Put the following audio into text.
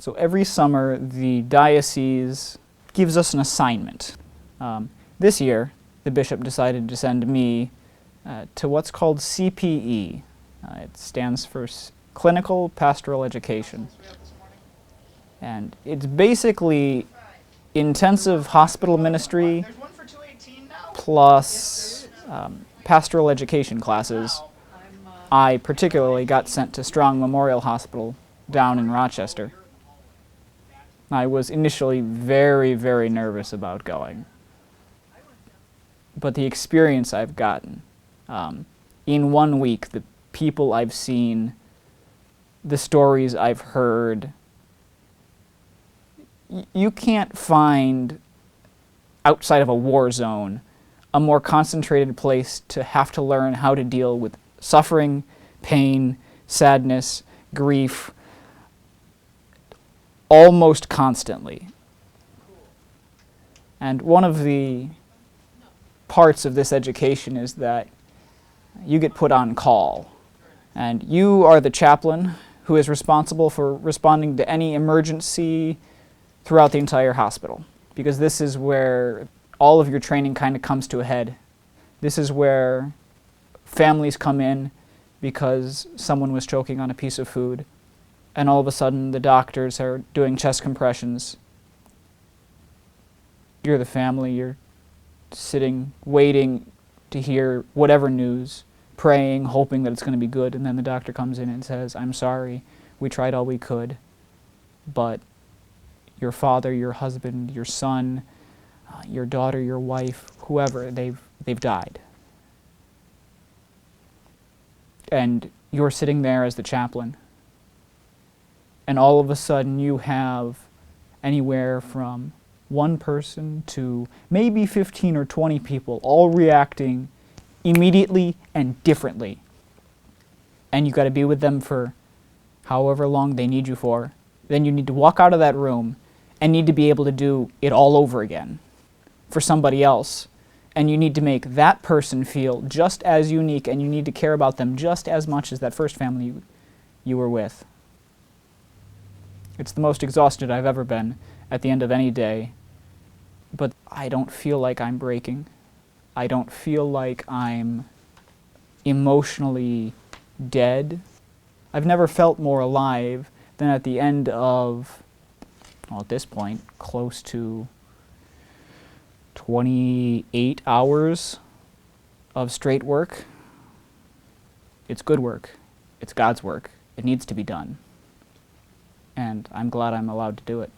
So every summer, the diocese gives us an assignment. This year, the bishop decided to send me to what's called CPE. It stands for Clinical Pastoral Education. And it's basically intensive hospital ministry plus pastoral education classes. I particularly got sent to Strong Memorial Hospital down in Rochester. I was initially very, very nervous about going. But the experience I've gotten, in 1 week, the people I've seen, the stories I've heard, you can't find, outside of a war zone, a more concentrated place to have to learn how to deal with suffering, pain, sadness, grief, almost constantly. And one of the parts of this education is that you get put on call. And you are the chaplain who is responsible for responding to any emergency throughout the entire hospital. Because this is where all of your training kind of comes to a head. This is where families come in because someone was choking on a piece of food, and all of a sudden the doctors are doing chest compressions. You're the family, you're sitting, waiting to hear whatever news, praying, hoping that it's going to be good, and then the doctor comes in and says, "I'm sorry, we tried all we could, but your father, your husband, your son, your daughter, your wife, whoever, they've died." And you're sitting there as the chaplain, and all of a sudden you have anywhere from one person to maybe 15 or 20 people all reacting immediately and differently. And you've got to be with them for however long they need you for. Then you need to walk out of that room and need to be able to do it all over again for somebody else. And you need to make that person feel just as unique, and you need to care about them just as much as that first family you were with. It's the most exhausted I've ever been at the end of any day, but I don't feel like I'm breaking. I don't feel like I'm emotionally dead. I've never felt more alive than at the end of, well, at this point, close to 28 hours of straight work. It's good work. It's God's work. It needs to be done. And I'm glad I'm allowed to do it.